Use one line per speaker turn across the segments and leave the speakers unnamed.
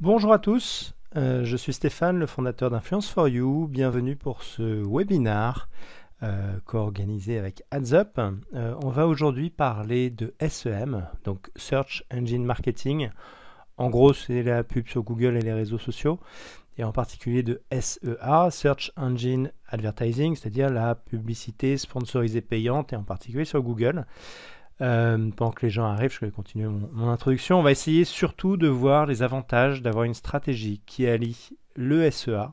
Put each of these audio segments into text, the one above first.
Bonjour à tous, je suis Stéphane, le fondateur d'Influence for You. Bienvenue pour ce webinaire co-organisé avec AdsUp. On va aujourd'hui parler de SEM, donc Search Engine Marketing. En gros, c'est la pub sur Google et les réseaux sociaux, et en particulier de SEA, Search Engine Advertising, c'est-à-dire la publicité sponsorisée payante, et en particulier sur Google. Pendant que les gens arrivent, je vais continuer mon introduction. On va essayer surtout de voir les avantages d'avoir une stratégie qui allie le SEA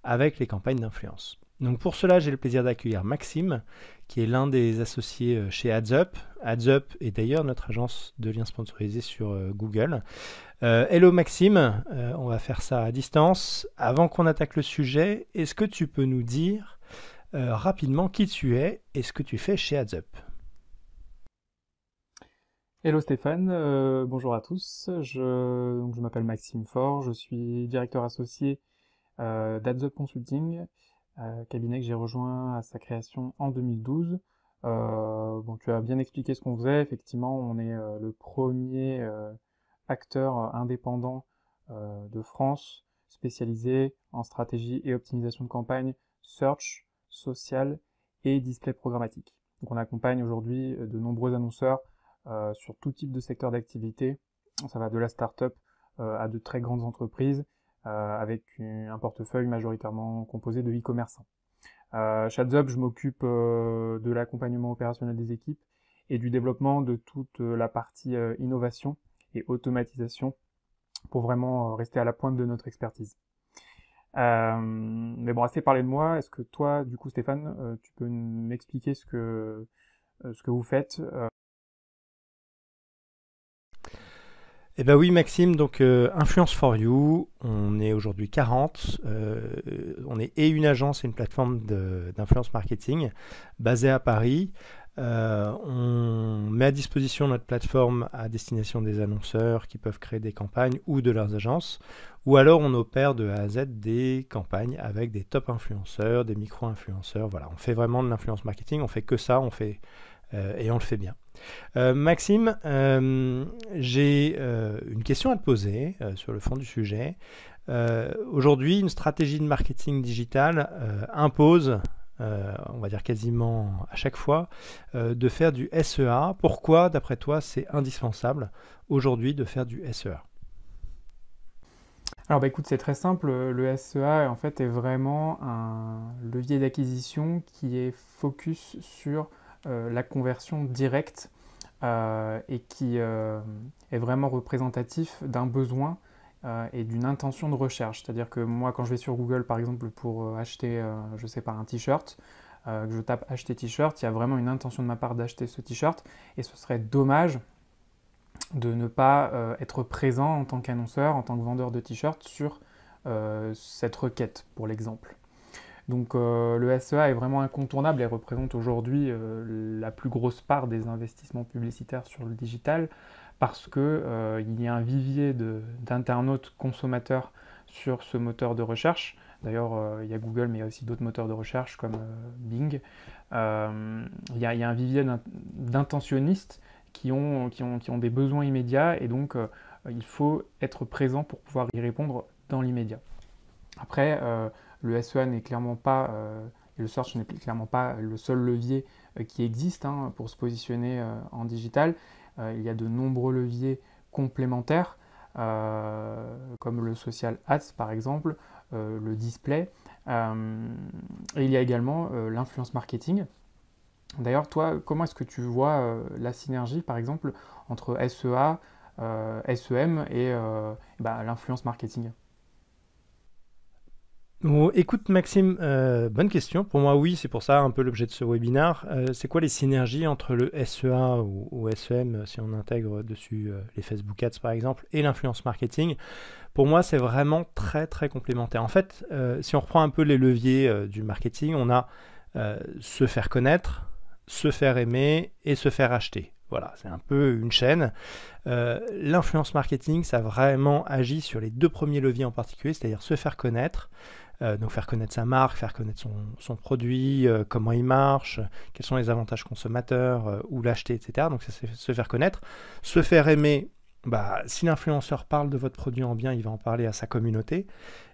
avec les campagnes d'influence. Donc pour cela, j'ai le plaisir d'accueillir Maxime, qui est l'un des associés chez AdsUp. AdsUp est d'ailleurs notre agence de liens sponsorisés sur Google. Hello Maxime, on va faire ça à distance. Avant qu'on attaque le sujet, est-ce que tu peux nous dire rapidement qui tu es et ce que tu fais chez AdsUp?
Hello Stéphane, bonjour à tous. Je m'appelle Maxime Faure, je suis directeur associé d'AdsUp Consulting, cabinet que j'ai rejoint à sa création en 2012. Tu as bien expliqué ce qu'on faisait. Effectivement, on est le premier acteur indépendant de France spécialisé en stratégie et optimisation de campagne, search, social et display programmatique. Donc on accompagne aujourd'hui de nombreux annonceurs sur tout type de secteur d'activité. Ça va de la start-up à de très grandes entreprises avec un portefeuille majoritairement composé de e-commerçants. Chez AdsUp, je m'occupe de l'accompagnement opérationnel des équipes et du développement de toute la partie innovation et automatisation pour vraiment rester à la pointe de notre expertise. Mais bon, assez parlé de moi. Est-ce que toi, du coup, Stéphane, tu peux m'expliquer ce que vous faites
Eh bien oui Maxime, donc Influence for You, on est aujourd'hui 40, on est et une agence et une plateforme d'influence marketing basée à Paris. On met à disposition notre plateforme à destination des annonceurs qui peuvent créer des campagnes ou de leurs agences, ou alors on opère de A à Z des campagnes avec des top influenceurs, des micro-influenceurs. Voilà, on fait vraiment de l'influence marketing, on fait que ça, et on le fait bien. Maxime, j'ai une question à te poser sur le fond du sujet. Aujourd'hui, une stratégie de marketing digital impose, on va dire quasiment à chaque fois, de faire du SEA. Pourquoi, d'après toi, c'est indispensable aujourd'hui de faire du SEA?
Alors écoute, c'est très simple, le SEA en fait est vraiment un levier d'acquisition qui est focus sur la conversion directe et qui est vraiment représentatif d'un besoin et d'une intention de recherche. C'est-à-dire que moi, quand je vais sur Google, par exemple, pour acheter, je sais pas, un t-shirt, que je tape acheter t-shirt, il y a vraiment une intention de ma part d'acheter ce t-shirt et ce serait dommage de ne pas être présent en tant qu'annonceur, en tant que vendeur de t-shirts sur cette requête, pour l'exemple. Donc le SEA est vraiment incontournable et représente aujourd'hui la plus grosse part des investissements publicitaires sur le digital parce que il y a un vivier d'internautes consommateurs sur ce moteur de recherche. D'ailleurs, il y a Google, mais il y a aussi d'autres moteurs de recherche comme Bing. Il y a un vivier d'intentionnistes qui ont des besoins immédiats et donc il faut être présent pour pouvoir y répondre dans l'immédiat. Après, le SEA n'est clairement pas, et le search n'est clairement pas le seul levier qui existe pour se positionner en digital. Il y a de nombreux leviers complémentaires, comme le social ads par exemple, le display, et il y a également l'influence marketing. D'ailleurs, toi, comment est-ce que tu vois la synergie, par exemple, entre SEA, SEM et l'influence marketing?
Bon, écoute Maxime, bonne question. Pour moi, oui, c'est pour ça un peu l'objet de ce webinaire. C'est quoi les synergies entre le SEA ou SEM, si on intègre dessus les Facebook Ads par exemple, et l'influence marketing? Pour moi, c'est vraiment très très complémentaire. En fait, si on reprend un peu les leviers du marketing, on a se faire connaître, se faire aimer et se faire acheter. Voilà, c'est un peu une chaîne. L'influence marketing, ça a vraiment agi sur les deux premiers leviers en particulier, c'est-à-dire se faire connaître, donc faire connaître sa marque, faire connaître son produit, comment il marche, quels sont les avantages consommateurs, où l'acheter, etc. Donc c'est se faire connaître. Se faire aimer, Bah, si l'influenceur parle de votre produit en bien, il va en parler à sa communauté.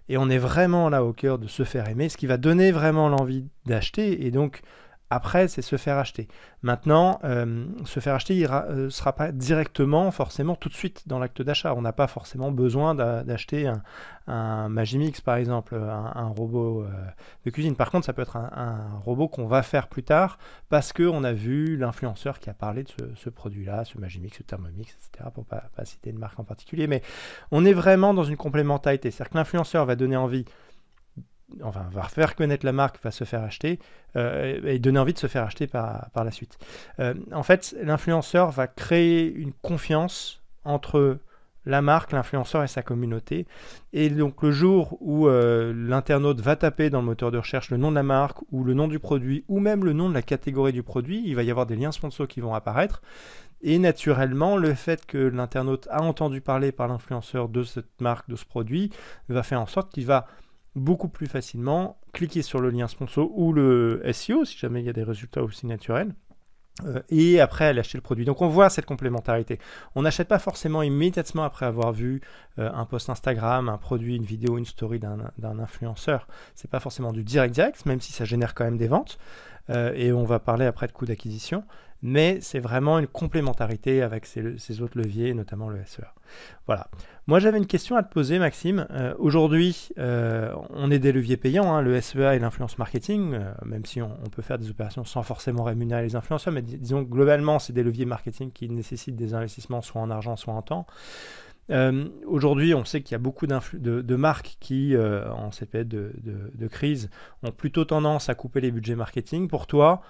Et on est vraiment là au cœur de se faire aimer, ce qui va donner vraiment l'envie d'acheter. Et donc, après, c'est se faire acheter. Maintenant, se faire acheter, il ne sera pas directement, forcément, tout de suite dans l'acte d'achat. On n'a pas forcément besoin d'acheter un Magimix, par exemple, un robot de cuisine. Par contre, ça peut être un robot qu'on va faire plus tard parce qu'on a vu l'influenceur qui a parlé de ce produit-là, ce Magimix, ce Thermomix, etc., pour ne pas citer une marque en particulier. Mais on est vraiment dans une complémentarité. C'est-à-dire que l'influenceur va donner envie, enfin, va faire connaître la marque, va se faire acheter et donner envie de se faire acheter par la suite. En fait, l'influenceur va créer une confiance entre la marque, l'influenceur et sa communauté. Et donc le jour où l'internaute va taper dans le moteur de recherche le nom de la marque ou le nom du produit ou même le nom de la catégorie du produit, il va y avoir des liens sponsors qui vont apparaître. Et naturellement, le fait que l'internaute a entendu parler par l'influenceur de cette marque, de ce produit, va faire en sorte qu'il va beaucoup plus facilement cliquer sur le lien sponsor ou le SEO si jamais il y a des résultats aussi naturels et après aller acheter le produit. Donc on voit cette complémentarité. On n'achète pas forcément immédiatement après avoir vu un post Instagram, un produit, une vidéo, une story d'un influenceur. C'est pas forcément du direct, même si ça génère quand même des ventes. Et on va parler après de coûts d'acquisition. Mais c'est vraiment une complémentarité avec ces autres leviers, notamment le SEA. Voilà. Moi, j'avais une question à te poser, Maxime. Aujourd'hui, on est des leviers payants, hein, le SEA et l'influence marketing, même si on peut faire des opérations sans forcément rémunérer les influenceurs, mais disons que globalement, c'est des leviers marketing qui nécessitent des investissements soit en argent, soit en temps. Aujourd'hui, on sait qu'il y a beaucoup de marques qui, en cette période de crise, ont plutôt tendance à couper les budgets marketing. Pour toi,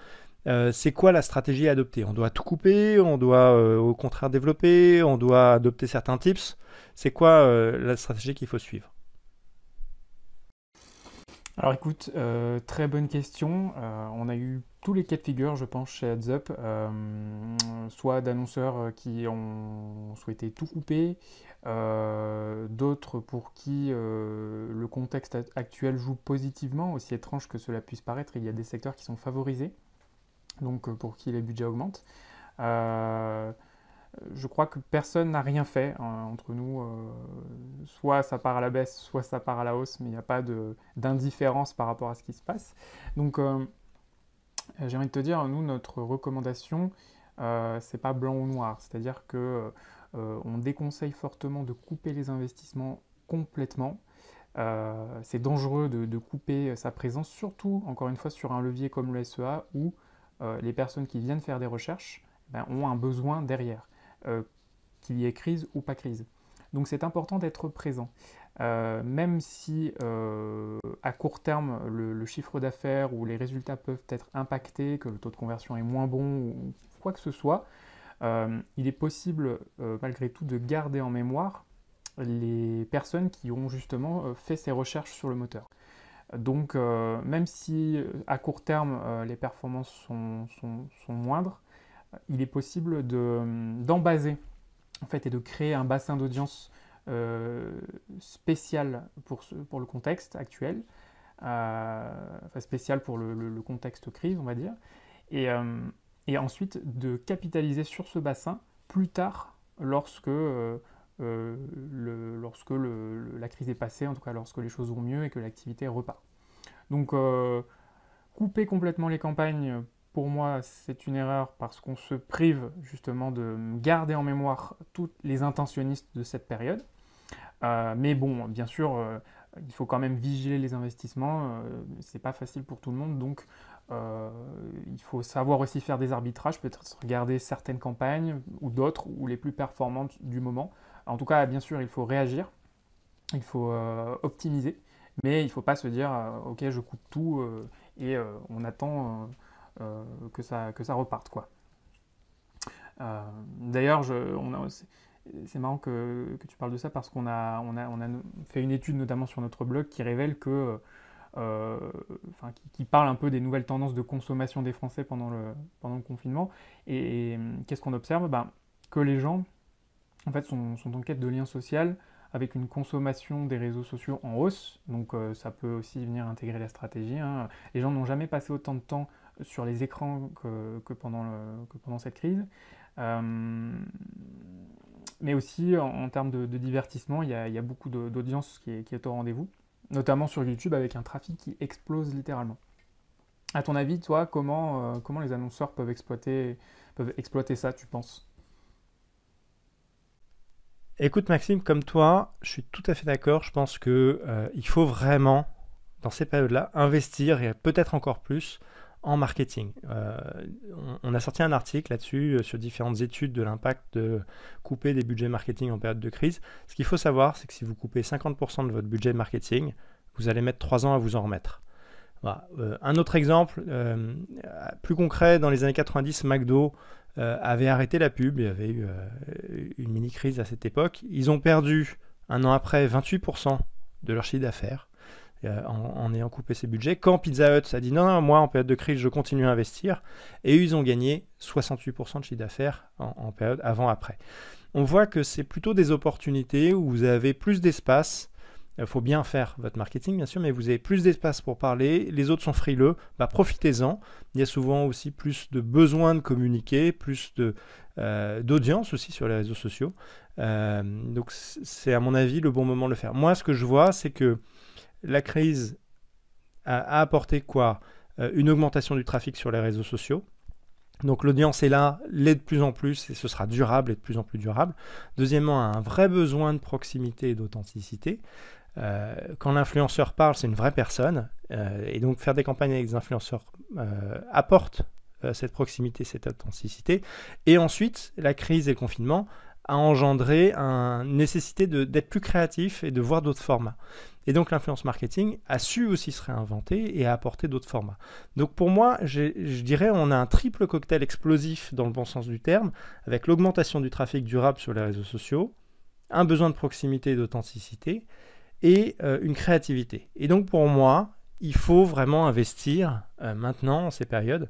c'est quoi la stratégie à adopter? On doit tout couper, on doit au contraire développer, on doit adopter certains tips. C'est quoi la stratégie qu'il faut suivre?
Alors écoute, très bonne question. On a eu tous les cas de figure, je pense, chez HeadsUp, soit d'annonceurs qui ont souhaité tout couper, d'autres pour qui le contexte actuel joue positivement, aussi étrange que cela puisse paraître, il y a des secteurs qui sont favorisés, donc pour qui les budgets augmentent. Je crois que personne n'a rien fait entre nous. Soit ça part à la baisse, soit ça part à la hausse, mais il n'y a pas d'indifférence par rapport à ce qui se passe. Donc, j'ai envie de te dire, nous, notre recommandation, c'est pas blanc ou noir. C'est-à-dire que on déconseille fortement de couper les investissements complètement. C'est dangereux de couper sa présence, surtout, encore une fois, sur un levier comme le SEA où les personnes qui viennent faire des recherches ont un besoin derrière. Qu'il y ait crise ou pas crise. Donc c'est important d'être présent. Même si à court terme le chiffre d'affaires ou les résultats peuvent être impactés, que le taux de conversion est moins bon ou quoi que ce soit, il est possible malgré tout de garder en mémoire les personnes qui ont justement fait ces recherches sur le moteur. Donc même si à court terme les performances sont moindres, il est possible d'embaser en fait, et de créer un bassin d'audience spécial pour le contexte actuel, enfin spécial pour le contexte crise, on va dire, et ensuite de capitaliser sur ce bassin plus tard lorsque la crise est passée, en tout cas lorsque les choses vont mieux et que l'activité repart. Donc couper complètement les campagnes, pour moi, c'est une erreur parce qu'on se prive justement de garder en mémoire tous les intentionnistes de cette période. Mais bon, bien sûr, il faut quand même vigiler les investissements. C'est pas facile pour tout le monde, donc il faut savoir aussi faire des arbitrages, peut-être regarder certaines campagnes ou d'autres, ou les plus performantes du moment. En tout cas, bien sûr, il faut réagir, il faut optimiser, mais il ne faut pas se dire ok, je coupe tout et on attend que ça reparte, quoi. D'ailleurs, c'est marrant que tu parles de ça parce qu'on a fait une étude notamment sur notre blog qui révèle que, qui parle un peu des nouvelles tendances de consommation des Français pendant le confinement. Et qu'est-ce qu'on observe? Que les gens en fait, sont en quête de lien social avec une consommation des réseaux sociaux en hausse. Donc ça peut aussi venir intégrer la stratégie, hein. Les gens n'ont jamais passé autant de temps sur les écrans que pendant cette crise. Mais aussi en termes de divertissement, il y a beaucoup d'audience qui est au rendez-vous, notamment sur YouTube avec un trafic qui explose littéralement. À ton avis, toi, comment les annonceurs peuvent exploiter ça, tu penses?
Écoute Maxime, comme toi, je suis tout à fait d'accord. Je pense que il faut vraiment, dans ces périodes-là, investir et peut-être encore plus en marketing. On a sorti un article là-dessus sur différentes études de l'impact de couper des budgets marketing en période de crise. Ce qu'il faut savoir, c'est que si vous coupez 50% de votre budget marketing, vous allez mettre 3 ans à vous en remettre. Voilà. Un autre exemple, plus concret, dans les années 90, McDo avait arrêté la pub. Il y avait eu une mini-crise à cette époque. Ils ont perdu, un an après, 28% de leur chiffre d'affaires en ayant coupé ses budgets. Quand Pizza Hut a dit non, non, moi en période de crise, je continue à investir. Et ils ont gagné 68% de chiffre d'affaires en période avant-après. On voit que c'est plutôt des opportunités où vous avez plus d'espace. Il faut bien faire votre marketing, bien sûr, mais vous avez plus d'espace pour parler. Les autres sont frileux. Profitez-en. Il y a souvent aussi plus de besoin de communiquer, plus d'audience aussi sur les réseaux sociaux. Donc, c'est à mon avis le bon moment de le faire. Moi, ce que je vois, c'est que la crise a apporté quoi? Une augmentation du trafic sur les réseaux sociaux. Donc l'audience est là, l'est de plus en plus et ce sera durable et de plus en plus durable. Deuxièmement, un vrai besoin de proximité et d'authenticité. Quand l'influenceur parle, c'est une vraie personne et donc faire des campagnes avec des influenceurs apporte cette proximité, cette authenticité. Et ensuite, la crise et le confinement a engendré une nécessité d'être plus créatif et de voir d'autres formats. Et donc l'influence marketing a su aussi se réinventer et a apporté d'autres formats. Donc pour moi, je dirais on a un triple cocktail explosif dans le bon sens du terme, avec l'augmentation du trafic durable sur les réseaux sociaux, un besoin de proximité et d'authenticité, et une créativité. Et donc pour moi, il faut vraiment investir maintenant, en ces périodes,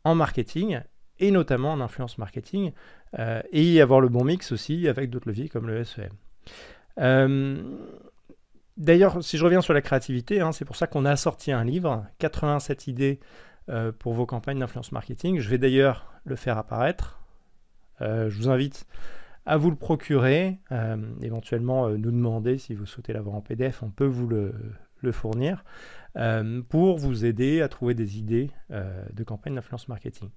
en marketing, et notamment en influence marketing, et avoir le bon mix aussi avec d'autres leviers comme le SEM. D'ailleurs, si je reviens sur la créativité, c'est pour ça qu'on a sorti un livre, 87 idées pour vos campagnes d'influence marketing. Je vais d'ailleurs le faire apparaître. Je vous invite à vous le procurer, éventuellement nous demander si vous souhaitez l'avoir en PDF, on peut vous le fournir, pour vous aider à trouver des idées de campagne d'influence marketing.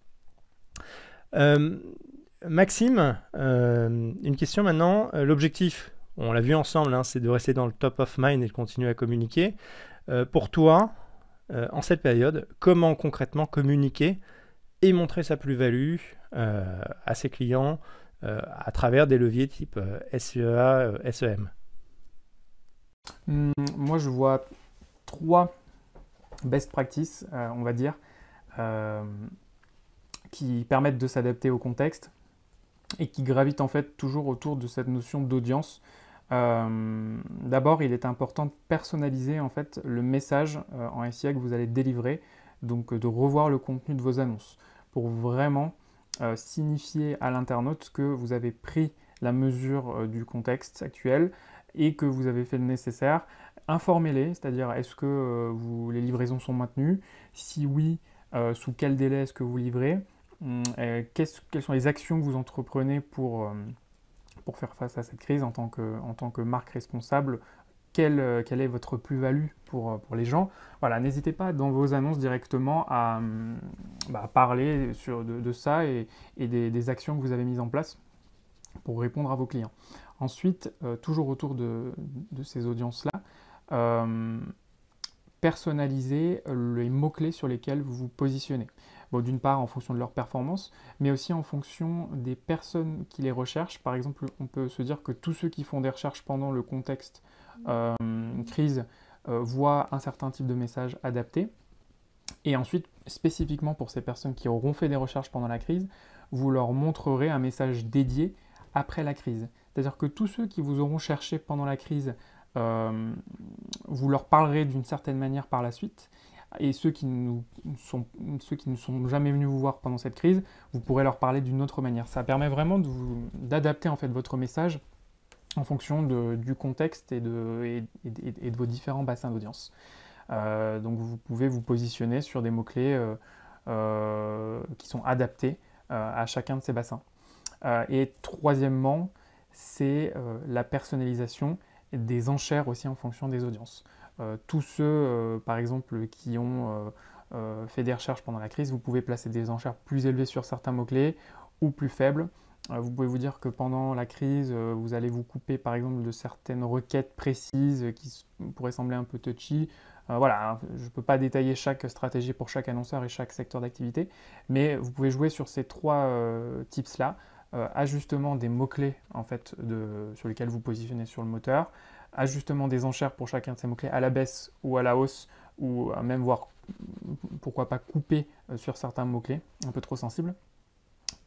Maxime, une question maintenant. L'objectif, on l'a vu ensemble, c'est de rester dans le top of mind et de continuer à communiquer. Pour toi, en cette période, comment concrètement communiquer et montrer sa plus-value à ses clients à travers des leviers type SEA, SEM?
Moi, je vois 3 best practices, on va dire, qui permettent de s'adapter au contexte et qui gravitent en fait toujours autour de cette notion d'audience. D'abord, il est important de personnaliser en fait le message en SEA que vous allez délivrer, donc de revoir le contenu de vos annonces pour vraiment signifier à l'internaute que vous avez pris la mesure du contexte actuel et que vous avez fait le nécessaire. Informez-les, c'est-à-dire est-ce que les livraisons sont maintenues? Si oui, sous quel délai est-ce que vous livrez? Quelles sont les actions que vous entreprenez pour faire face à cette crise en tant que marque responsable? Quelle est votre plus-value pour les gens? Voilà, n'hésitez pas dans vos annonces directement à parler de ça et des actions que vous avez mises en place pour répondre à vos clients. Ensuite, toujours autour de ces audiences-là, personnalisez les mots-clés sur lesquels vous vous positionnez. Bon, d'une part en fonction de leur performance, mais aussi en fonction des personnes qui les recherchent. Par exemple, on peut se dire que tous ceux qui font des recherches pendant le contexte crise voient un certain type de message adapté. Et ensuite, spécifiquement pour ces personnes qui auront fait des recherches pendant la crise, vous leur montrerez un message dédié après la crise. C'est-à-dire que tous ceux qui vous auront cherché pendant la crise, vous leur parlerez d'une certaine manière par la suite. Et ceux qui ne sont jamais venus vous voir pendant cette crise, vous pourrez leur parler d'une autre manière. Ça permet vraiment d'adapter en fait votre message en fonction du contexte et de vos différents bassins d'audience. Donc vous pouvez vous positionner sur des mots-clés qui sont adaptés à chacun de ces bassins. Et troisièmement, c'est la personnalisation des enchères aussi en fonction des audiences. Tous ceux, par exemple, qui ont fait des recherches pendant la crise, vous pouvez placer des enchères plus élevées sur certains mots-clés ou plus faibles. Vous pouvez vous dire que pendant la crise, vous allez vous couper par exemple de certaines requêtes précises qui pourraient sembler un peu touchy. Voilà, hein, je ne peux pas détailler chaque stratégie pour chaque annonceur et chaque secteur d'activité, mais vous pouvez jouer sur ces trois tips-là. Ajustement des mots-clés en fait, sur lesquels vous positionnez sur le moteur, ajustement des enchères pour chacun de ces mots-clés à la baisse ou à la hausse, ou même voir pourquoi pas couper sur certains mots-clés un peu trop sensibles.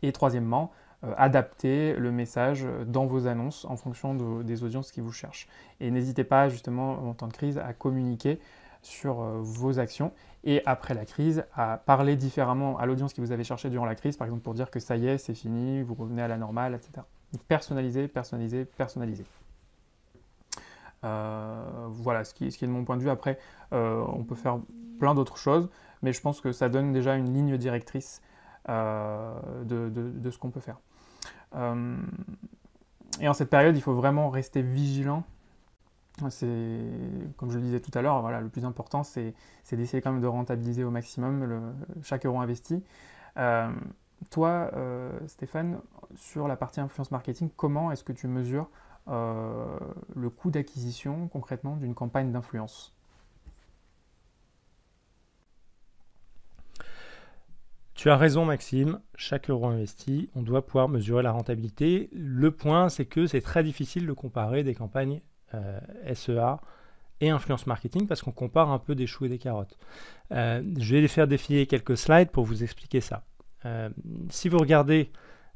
Et troisièmement, adapter le message dans vos annonces en fonction des audiences qui vous cherchent. Et n'hésitez pas justement en temps de crise à communiquer sur vos actions et après la crise à parler différemment à l'audience qui vous avait cherché durant la crise, par exemple pour dire que ça y est, c'est fini, vous revenez à la normale, etc. Donc personnaliser, personnaliser, personnaliser. Voilà ce qui est de mon point de vue. Après, on peut faire plein d'autres choses, mais je pense que ça donne déjà une ligne directrice de ce qu'on peut faire. Et en cette période, il faut vraiment rester vigilant. Comme je le disais tout à l'heure, voilà, le plus important, c'est d'essayer quand même de rentabiliser au maximum chaque euro investi. Toi, Stéphane, sur la partie influence marketing, comment est-ce que tu mesures le coût d'acquisition concrètement d'une campagne d'influence?
Tu as raison Maxime, chaque euro investi, on doit pouvoir mesurer la rentabilité. Le point, c'est que c'est très difficile de comparer des campagnes SEA et influence marketing parce qu'on compare un peu des choux et des carottes. Je vais les faire défiler quelques slides pour vous expliquer ça. Si vous regardez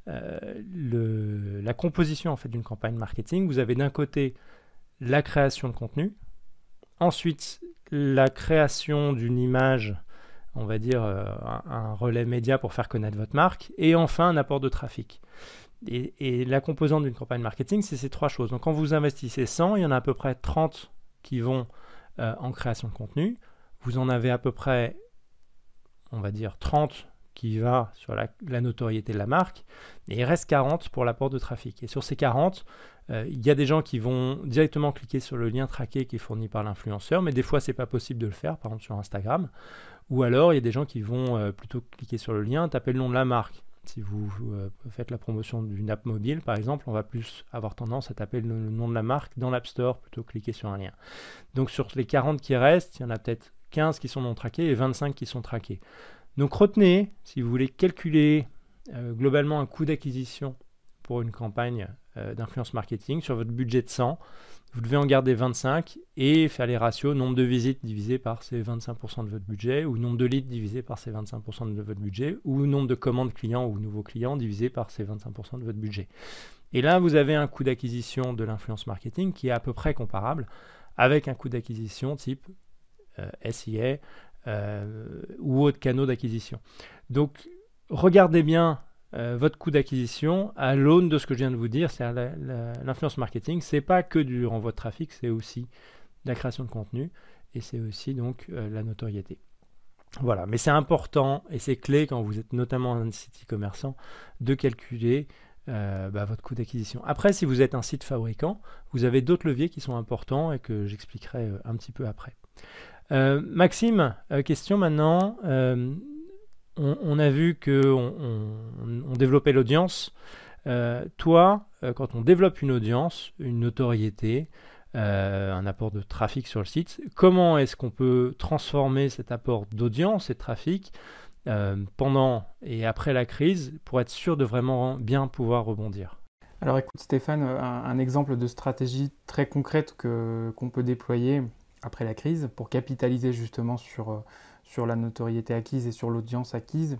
la composition en fait, d'une campagne marketing, vous avez d'un côté la création de contenu, ensuite la création d'une image, on va dire un relais média pour faire connaître votre marque, et enfin un apport de trafic. Et la composante d'une campagne marketing, c'est ces trois choses. Donc quand vous investissez 100, il y en a à peu près 30 qui vont en création de contenu. Vous en avez à peu près, on va dire, 30 qui va sur la notoriété de la marque, et il reste 40 pour l'apport de trafic. Et sur ces 40, il y a des gens qui vont directement cliquer sur le lien traqué qui est fourni par l'influenceur, mais des fois, ce n'est pas possible de le faire, par exemple sur Instagram. Ou alors, il y a des gens qui vont plutôt cliquer sur le lien, taper le nom de la marque. Si vous faites la promotion d'une app mobile, par exemple, on va plus avoir tendance à taper le nom de la marque dans l'App Store plutôt que cliquer sur un lien. Donc sur les 40 qui restent, il y en a peut-être 15 qui sont non traqués et 25 qui sont traqués. Donc retenez, si vous voulez calculer globalement un coût d'acquisition pour une campagne d'influence marketing sur votre budget de 100, vous devez en garder 25 et faire les ratios nombre de visites divisé par ces 25% de votre budget, ou nombre de leads divisé par ces 25% de votre budget, ou nombre de commandes clients ou nouveaux clients divisé par ces 25% de votre budget. Et là, vous avez un coût d'acquisition de l'influence marketing qui est à peu près comparable avec un coût d'acquisition type SIA ou autres canaux d'acquisition. Donc, regardez bien votre coût d'acquisition à l'aune de ce que je viens de vous dire. C'est l'influence marketing, c'est pas que du renvoi de trafic, c'est aussi de la création de contenu et c'est aussi donc la notoriété. Voilà, mais c'est important et c'est clé quand vous êtes notamment un site e-commerçant de calculer votre coût d'acquisition. Après, si vous êtes un site fabricant, vous avez d'autres leviers qui sont importants et que j'expliquerai un petit peu après. Maxime, question maintenant. On a vu qu'on développait l'audience. Toi, quand on développe une audience, une notoriété, un apport de trafic sur le site, comment est-ce qu'on peut transformer cet apport d'audience et de trafic pendant et après la crise pour être sûr de vraiment bien pouvoir rebondir?
Alors écoute Stéphane, un exemple de stratégie très concrète qu'on peut déployer après la crise pour capitaliser justement sur la notoriété acquise et sur l'audience acquise,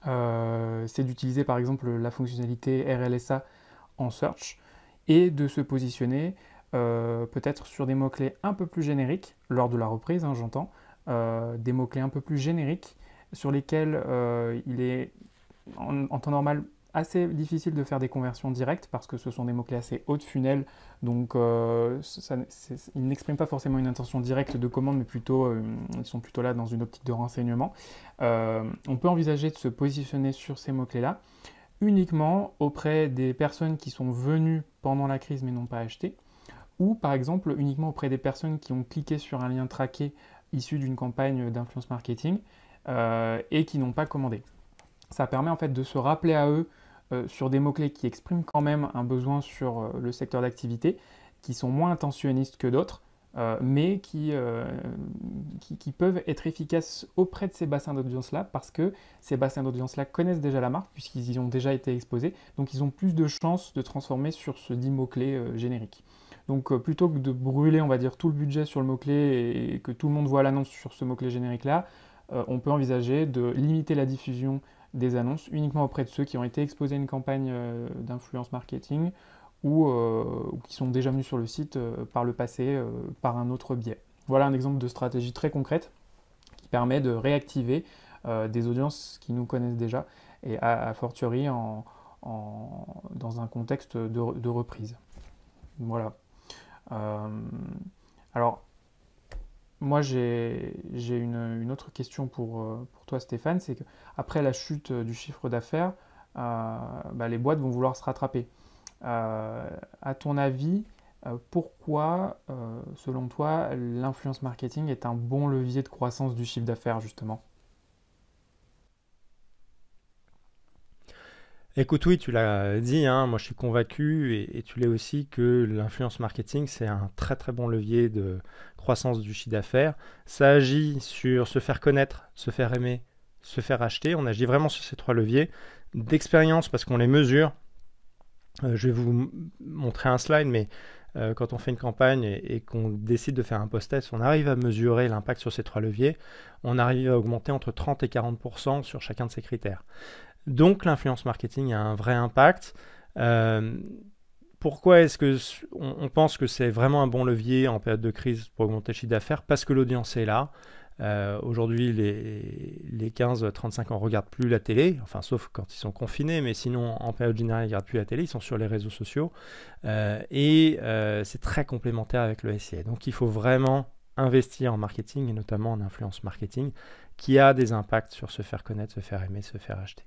c'est d'utiliser par exemple la fonctionnalité RLSA en search et de se positionner peut-être sur des mots-clés un peu plus génériques, lors de la reprise, hein, j'entends, des mots-clés un peu plus génériques sur lesquels il est en temps normal assez difficile de faire des conversions directes parce que ce sont des mots-clés assez haut de funnel, donc ils n'expriment pas forcément une intention directe de commande, mais plutôt ils sont plutôt là dans une optique de renseignement. On peut envisager de se positionner sur ces mots-clés-là uniquement auprès des personnes qui sont venues pendant la crise mais n'ont pas acheté, ou par exemple uniquement auprès des personnes qui ont cliqué sur un lien traqué issu d'une campagne d'influence marketing et qui n'ont pas commandé. Ça permet en fait de se rappeler à eux sur des mots-clés qui expriment quand même un besoin sur le secteur d'activité, qui sont moins intentionnistes que d'autres, mais qui peuvent être efficaces auprès de ces bassins d'audience-là, parce que ces bassins d'audience-là connaissent déjà la marque, puisqu'ils y ont déjà été exposés, donc ils ont plus de chances de transformer sur ce dit mot-clé générique. Donc plutôt que de brûler, on va dire, tout le budget sur le mot-clé et que tout le monde voit l'annonce sur ce mot-clé générique-là, on peut envisager de limiter la diffusion des annonces uniquement auprès de ceux qui ont été exposés à une campagne d'influence marketing ou qui sont déjà venus sur le site par le passé par un autre biais. Voilà un exemple de stratégie très concrète qui permet de réactiver des audiences qui nous connaissent déjà et à fortiori dans un contexte de reprise. Voilà. Alors, moi, j'ai une autre question pour toi, Stéphane, c'est qu'après la chute du chiffre d'affaires, les boîtes vont vouloir se rattraper. À ton avis, pourquoi, selon toi, l'influence marketing est un bon levier de croissance du chiffre d'affaires, justement?
Écoute, oui, tu l'as dit, hein, moi je suis convaincu, et tu l'es aussi, que l'influence marketing, c'est un très très bon levier de croissance du chiffre d'affaires. Ça agit sur se faire connaître, se faire aimer, se faire acheter. On agit vraiment sur ces trois leviers. D'expérience, parce qu'on les mesure. Je vais vous montrer un slide, mais quand on fait une campagne et qu'on décide de faire un post-test, on arrive à mesurer l'impact sur ces trois leviers. On arrive à augmenter entre 30 et 40% sur chacun de ces critères. Donc l'influence marketing a un vrai impact. Pourquoi est-ce qu'on pense que c'est vraiment un bon levier en période de crise pour augmenter le chiffre d'affaires? Parce que l'audience est là. Aujourd'hui, les 15-35 ans ne regardent plus la télé, enfin sauf quand ils sont confinés, mais sinon en période générale, ils ne regardent plus la télé, ils sont sur les réseaux sociaux. C'est très complémentaire avec le SIA. Donc il faut vraiment investir en marketing et notamment en influence marketing qui a des impacts sur se faire connaître, se faire aimer, se faire acheter.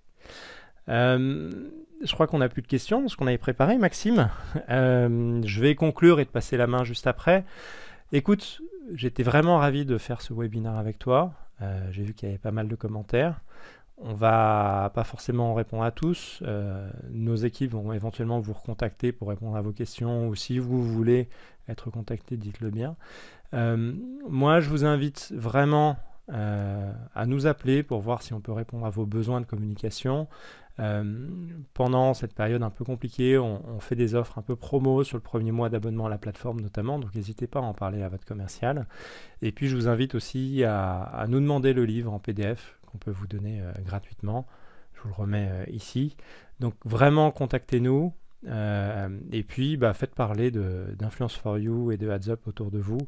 Je crois qu'on n'a plus de questions dans ce qu'on avait préparé, Maxime. Je vais conclure et te passer la main juste après. Écoute, j'étais vraiment ravi de faire ce webinaire avec toi. J'ai vu qu'il y avait pas mal de commentaires. On va pas forcément répondre à tous. Nos équipes vont éventuellement vous recontacter pour répondre à vos questions, ou si vous voulez être contacté, dites-le bien. Moi, je vous invite vraiment à nous appeler pour voir si on peut répondre à vos besoins de communication. Pendant cette période un peu compliquée, on fait des offres un peu promo sur le premier mois d'abonnement à la plateforme notamment, donc n'hésitez pas à en parler à votre commercial. Et puis je vous invite aussi à nous demander le livre en PDF qu'on peut vous donner gratuitement. Je vous le remets ici. Donc vraiment contactez-nous et puis faites parler d'Influence for You et de Adds Up autour de vous.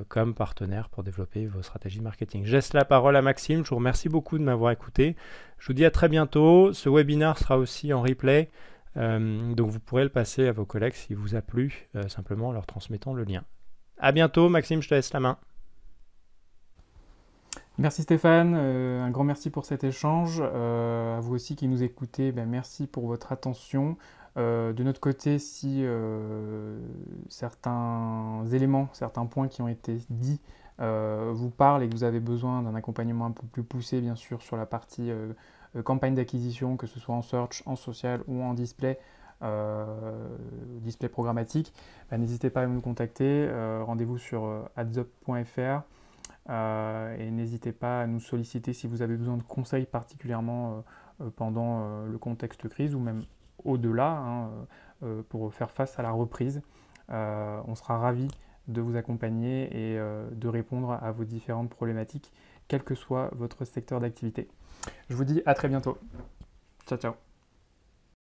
Comme partenaire pour développer vos stratégies marketing. Je laisse la parole à Maxime. Je vous remercie beaucoup de m'avoir écouté. Je vous dis à très bientôt. Ce webinaire sera aussi en replay, donc vous pourrez le passer à vos collègues s'il vous a plu, simplement en leur transmettant le lien. À bientôt, Maxime, je te laisse la main.
Merci Stéphane, un grand merci pour cet échange. À vous aussi qui nous écoutez, merci pour votre attention. De notre côté, si certains éléments, certains points qui ont été dits vous parlent et que vous avez besoin d'un accompagnement un peu plus poussé, bien sûr, sur la partie campagne d'acquisition, que ce soit en search, en social ou en display, display programmatique, n'hésitez pas à nous contacter. Rendez-vous sur adzup.fr et n'hésitez pas à nous solliciter si vous avez besoin de conseils particulièrement pendant le contexte crise ou même au-delà, pour faire face à la reprise. On sera ravis de vous accompagner et de répondre à vos différentes problématiques, quel que soit votre secteur d'activité. Je vous dis à très bientôt. Ciao, ciao.